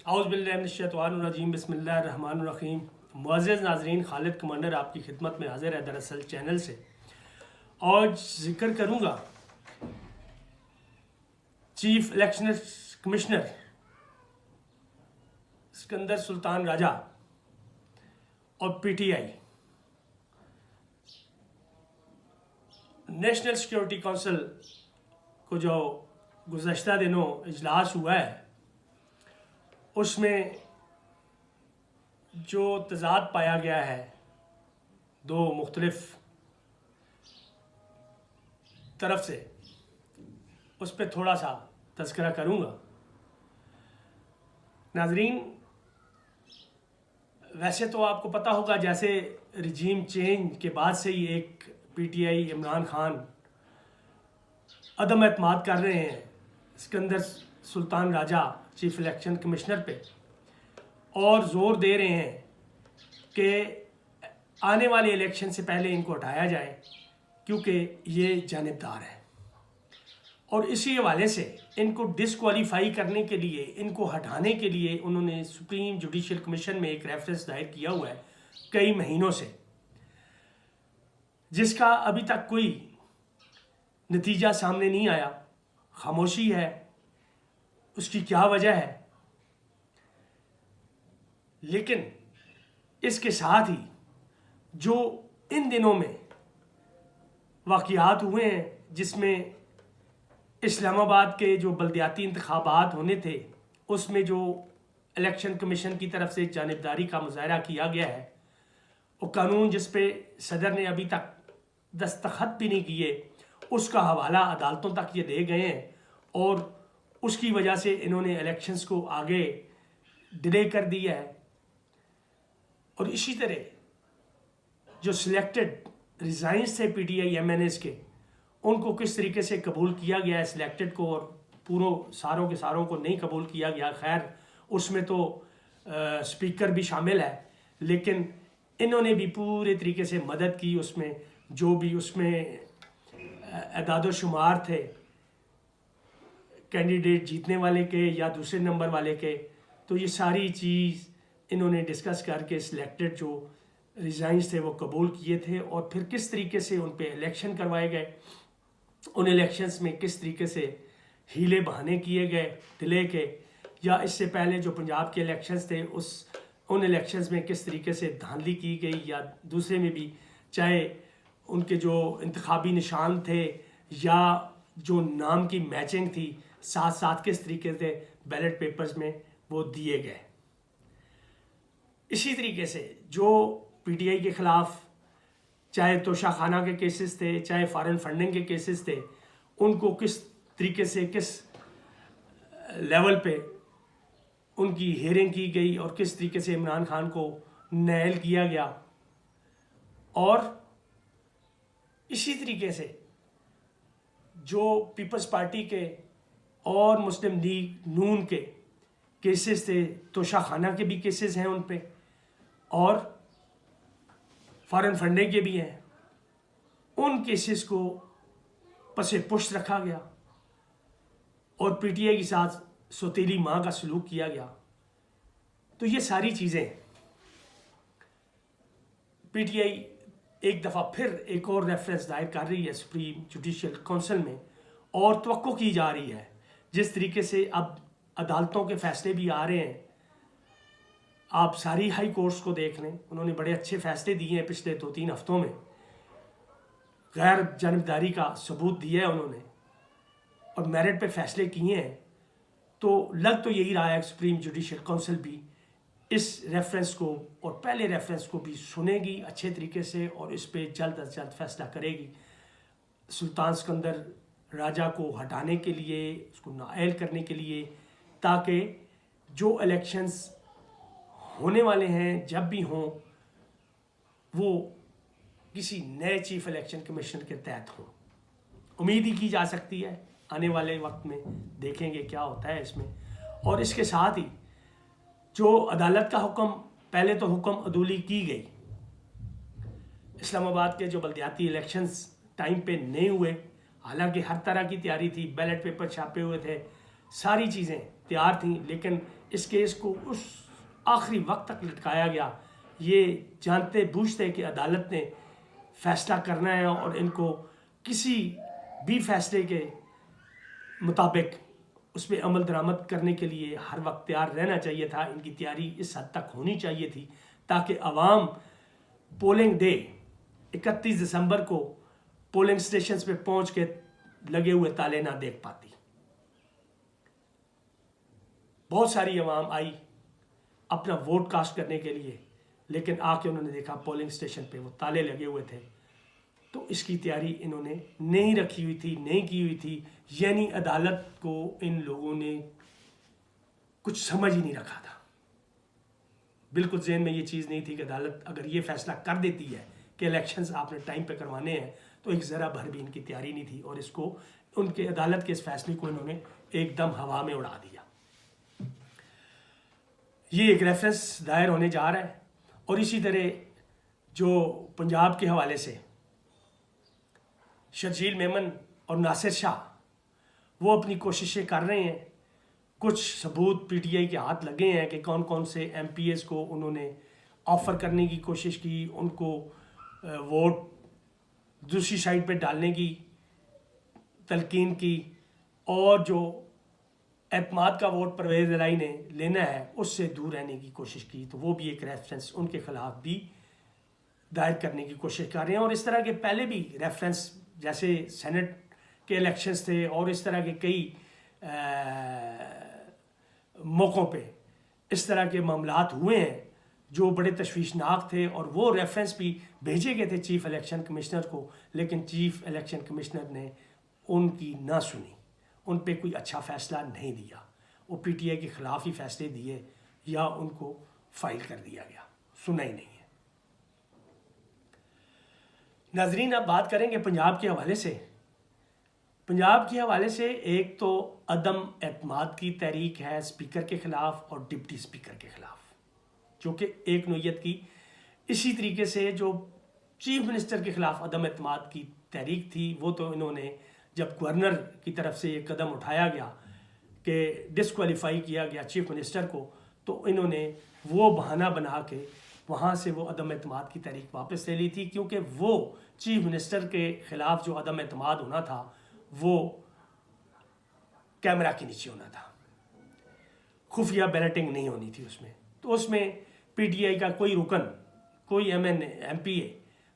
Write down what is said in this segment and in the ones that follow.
औज़ुबिल्लाहिमिनश्शैतानिर्रजीम बिस्मिल्लाहिर्रहमानिर्रहीम। मुअज़्ज़ज़ नाज़रीन, खालिद कमांडर आपकी खिदमत में हाज़िर है दरअसल चैनल से। आज जिक्र करूँगा chief election commissioner Sikandar Sultan Raja और पीटीआई नेशनल सिक्योरिटी काउंसिल को जो गुज़श्ता दिनों इजलास हुआ है उसमें जो तज़ाद पाया गया है दो मुख्तलिफ तरफ से, उस पर थोड़ा सा तज़किरा करूँगा। नाज़रीन, वैसे तो आपको पता होगा जैसे रिजीम चेंज के बाद से ही एक पीटीआई इमरान खान अदम एतमाद कर रहे हैं Sikandar Sultan Raja chief election commissioner पे, और ज़ोर दे रहे हैं कि आने वाले इलेक्शन से पहले इनको हटाया जाए क्योंकि ये जानिबदार है। और इसी हवाले से इनको डिसक्वालीफाई करने के लिए, इनको हटाने के लिए उन्होंने सुप्रीम जुडिशल कमीशन में एक रेफरेंस दायर किया हुआ है कई महीनों से, जिसका अभी तक कोई नतीजा सामने नहीं आया। खामोशी है। उसकी क्या वजह है? लेकिन इसके साथ ही जो इन दिनों में वाक़ियात हुए हैं जिसमें इस्लामाबाद के जो बल्दियाती इंतखाबात होने थे उसमें जो इलेक्शन कमीशन की तरफ से जानिबदारी का मुजाहरा किया गया है, वो कानून जिस पे सदर ने अभी तक दस्तखत भी नहीं किए, उसका हवाला अदालतों तक ये दे गए हैं और उसकी वजह से इन्होंने इलेक्शंस को आगे डिले कर दिया है। और इसी तरह जो सिलेक्टेड रिजाइंस थे पीटीआई एमएनएस के, उनको किस तरीके से कबूल किया गया है सिलेक्टेड को, और पूरों सारों के सारों को नहीं कबूल किया गया। खैर उसमें तो स्पीकर भी शामिल है, लेकिन इन्होंने भी पूरे तरीके से मदद की। उसमें जो भी उसमें एदाद शुमार थे कैंडिडेट जीतने वाले के या दूसरे नंबर वाले के, तो ये सारी चीज़ इन्होंने डिस्कस करके सिलेक्टेड जो रिजाइंस थे वो कबूल किए थे। और फिर किस तरीके से उन पे इलेक्शन करवाए गए, उन इलेक्शंस में किस तरीके से हीले बहाने किए गए डिले के, या इससे पहले जो पंजाब के इलेक्शंस थे उन इलेक्शंस में किस तरीके से धांधली की गई, या दूसरे में भी चाहे उनके जो इंतखाबी निशान थे या जो नाम की मैचिंग थी साथ साथ किस तरीके से बैलेट पेपर्स में वो दिए गए। इसी तरीके से जो पीटीआई के ख़िलाफ़ चाहे तोशाखाना के केसेस थे, चाहे फॉरेन फंडिंग के केसेस थे, उनको किस तरीके से किस लेवल पे उनकी हेयरिंग की गई और किस तरीके से इमरान खान को नायल किया गया। और इसी तरीके से जो पीपल्स पार्टी के और मुस्लिम लीग नून के केसेस थे, तोशाखाना के भी केसेस हैं उन पे, और फॉरेन फंडिंग के भी हैं, उन केसेस को पसे पुष्ट रखा गया और पीटीआई के साथ सौतेली माँ का सलूक किया गया। तो ये सारी चीज़ें पीटीआई एक दफ़ा फिर एक और रेफरेंस दायर कर रही है सुप्रीम जुडिशल काउंसिल में, और तवक्को की जा रही है जिस तरीके से अब अदालतों के फैसले भी आ रहे हैं। आप सारी हाई कोर्ट्स को देख लें, उन्होंने बड़े अच्छे फैसले दिए हैं पिछले 2-3 हफ्तों में, गैर जानिबदारी का सबूत दिया है उन्होंने और मेरिट पे फैसले किए हैं। तो लग तो यही रहा है सुप्रीम जुडिशल काउंसिल भी इस रेफरेंस को और पहले रेफरेंस को भी सुनेगी अच्छे तरीके से और इस पे जल्द अज जल्द फैसला करेगी सुल्तान सिकंदर राजा को हटाने के लिए, उसको नाअहल करने के लिए, ताकि जो इलेक्शंस होने वाले हैं जब भी हों वो किसी नए चीफ इलेक्शन कमीशन के तहत हों। उम्मीद ही की जा सकती है, आने वाले वक्त में देखेंगे क्या होता है इसमें। और इसके साथ ही जो अदालत का हुक्म, पहले तो हुक्म अदूली की गई, इस्लामाबाद के जो बल्दियाती इलेक्शंस टाइम पे नहीं हुए, हालांकि हर तरह की तैयारी थी, बैलेट पेपर छापे हुए थे, सारी चीज़ें तैयार थी, लेकिन इस केस को उस आखिरी वक्त तक लटकाया गया, ये जानते बूझते कि अदालत ने फैसला करना है और इनको किसी भी फैसले के मुताबिक उस पर अमल दरामद करने के लिए हर वक्त तैयार रहना चाहिए था। इनकी तैयारी इस हद तक होनी चाहिए थी ताकि आवाम पोलिंग डे 31 दिसंबर को पोलिंग स्टेशंस पे पहुंच के लगे हुए ताले ना देख पाती। बहुत सारी आवाम आई अपना वोट कास्ट करने के लिए, लेकिन आके उन्होंने देखा पोलिंग स्टेशन पे वो ताले लगे हुए थे। तो इसकी तैयारी इन्होंने नहीं रखी हुई थी, नहीं की हुई थी, यानी अदालत को इन लोगों ने कुछ समझ ही नहीं रखा था। बिल्कुल ज़हन में ये चीज़ नहीं थी कि अदालत अगर ये फैसला कर देती है कि इलेक्शंस आपने टाइम पे करवाने हैं, तो एक ज़रा भर भी इनकी तैयारी नहीं थी और इसको उनके अदालत के इस फैसले को इन्होंने एकदम हवा में उड़ा दिया। ये एक रेफरेंस दायर होने जा रहा है और इसी तरह जो पंजाब के हवाले से शर्जील मेमन और नासिर शाह वो अपनी कोशिशें कर रहे हैं। कुछ सबूत पीटीआई के हाथ लगे हैं कि कौन कौन से एमपीएस को उन्होंने ऑफ़र करने की कोशिश की, उनको वोट दूसरी साइड पे डालने की तलकीन की, और जो एतमाद का वोट परवेज़ इलाही ने लेना है उससे दूर रहने की कोशिश की। तो वो भी एक रेफरेंस उनके ख़िलाफ़ भी दायर करने की कोशिश कर रहे हैं। और इस तरह के पहले भी रेफरेंस, जैसे सेनेट के इलेक्शंस थे और इस तरह के कई मौक़ों पे इस तरह के मामलात हुए हैं जो बड़े तशवीशनाक थे, और वो रेफरेंस भी भेजे गए थे चीफ़ इलेक्शन कमिश्नर को, लेकिन चीफ़ इलेक्शन कमिश्नर ने उनकी ना सुनी, उन पे कोई अच्छा फ़ैसला नहीं दिया। वो पीटीआई के ख़िलाफ़ ही फ़ैसले दिए या उनको फ़ाइल कर दिया गया, सुना ही नहीं है। नाज़रीन, अब बात करेंगे पंजाब के हवाले से। पंजाब के हवाले से एक तो अदम एतमाद की तहरीक है स्पीकर के ख़िलाफ़ और डिप्टी स्पीकर के ख़िलाफ़, जो कि एक नोयत की इसी तरीके से जो चीफ मिनिस्टर के ख़िलाफ़ अदम एतमाद की तहरीक थी, वो तो इन्होंने जब गवर्नर की तरफ से ये कदम उठाया गया कि डिस्क्वालीफाई किया गया चीफ मिनिस्टर को, तो इन्होंने वो बहाना बना के वहाँ से वो अदम एतमाद की तहरीक वापस ले ली थी, क्योंकि वो चीफ मिनिस्टर के ख़िलाफ़ जो अदम एतमाद होना था वो कैमरा के नीचे होना था, खुफिया बैलेटिंग नहीं होनी थी उसमें। तो उसमें पीटीआई का कोई रुकन, कोई एमपीए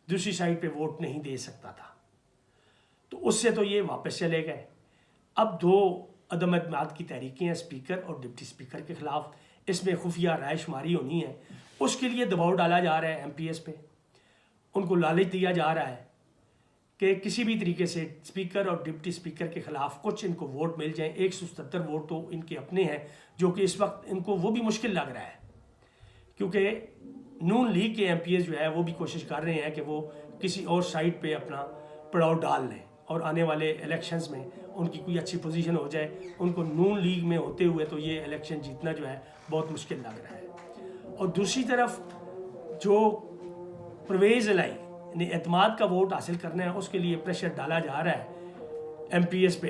दूसरी साइड पे वोट नहीं दे सकता था। तो उससे तो ये वापस चले गए। अब दो अदम एतमाद की तहरीकें हैं स्पीकर और डिप्टी स्पीकर के ख़िलाफ़, इसमें खुफिया रायशुमारी होनी है, उसके लिए दबाव डाला जा रहा है एमपीएस पे। उनको लालच दिया जा रहा है कि किसी भी तरीके से स्पीकर और डिप्टी स्पीकर के ख़िलाफ़ कुछ इनको वोट मिल जाए। 177 वोट तो इनके अपने हैं, जो कि इस वक्त इनको वो भी मुश्किल लग रहा है, क्योंकि नून लीग के एमपीएस जो है वो भी कोशिश कर रहे हैं कि वो किसी और साइड पे अपना पड़ाव डाल लें और आने वाले इलेक्शंस में उनकी कोई अच्छी पोजीशन हो जाए। उनको नून लीग में होते हुए तो ये इलेक्शन जीतना जो है बहुत मुश्किल लग रहा है। और दूसरी तरफ जो परवेज़ इलाही ने एतमाद का वोट हासिल करना है, उसके लिए प्रेशर डाला जा रहा है एमपीएस पे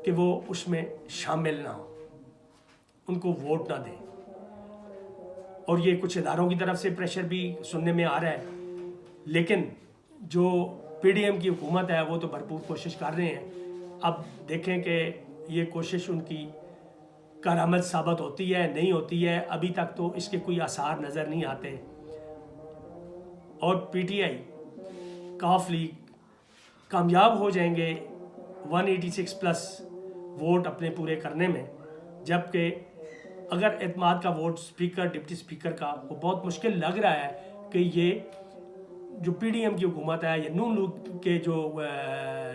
कि वो उसमें शामिल ना हो, उनको वोट ना दें। और ये कुछ इदारों की तरफ से प्रेशर भी सुनने में आ रहा है, लेकिन जो पीडीएम की हुकूमत है वो तो भरपूर कोशिश कर रहे हैं। अब देखें कि ये कोशिश उनकी कारआमद साबित होती है नहीं होती है। अभी तक तो इसके कोई आसार नज़र नहीं आते। और पीटीआई काफ लीग कामयाब हो जाएंगे 186 प्लस वोट अपने पूरे करने में, जबकि अगर एतमाद का वोट स्पीकर डिप्टी स्पीकर का वो बहुत मुश्किल लग रहा है कि ये जो पीडीएम की हुकूमत है या नून लीग के जो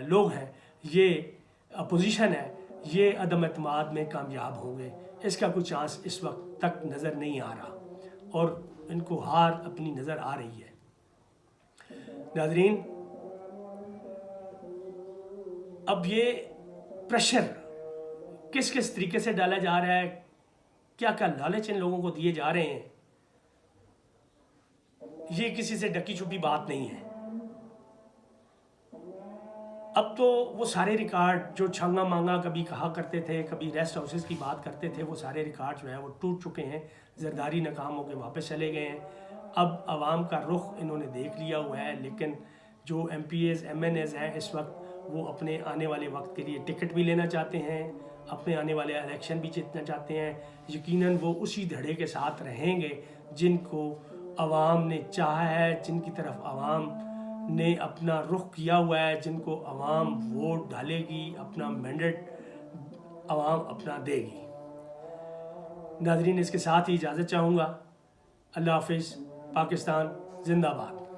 लोग हैं, ये अपोजिशन है, ये अदम एतमाद में कामयाब होंगे। इसका कोई चांस इस वक्त तक नज़र नहीं आ रहा और इनको हार अपनी नज़र आ रही है। नाज़रीन, अब ये प्रेशर किस किस तरीके से डाला जा रहा है, क्या क्या लालच इन लोगों को दिए जा रहे हैं, ये किसी से ढकी छुपी बात नहीं है। अब तो वो सारे रिकॉर्ड जो छंगा मांगा कभी कहा करते थे, कभी रेस्ट हाउसेस की बात करते थे, वो सारे रिकॉर्ड जो है वो टूट चुके हैं। जरदारी नाकाम होकर वापस चले गए हैं। अब आवाम का रुख इन्होंने देख लिया हुआ है। लेकिन जो MPAs MNAs हैं इस वक्त, वो अपने आने वाले वक्त के लिए टिकट भी लेना चाहते हैं, अपने आने वाले इलेक्शन भी जीतना चाहते हैं। यकीनन वो उसी धड़े के साथ रहेंगे जिनको आवाम ने चाहा है, जिनकी तरफ आवाम ने अपना रुख किया हुआ है, जिनको आवाम वोट डालेगी, अपना मैंडेट आवाम अपना देगी। नाजरीन, इसके साथ ही इजाज़त चाहूँगा। अल्लाह हाफिज़। पाकिस्तान जिंदाबाद।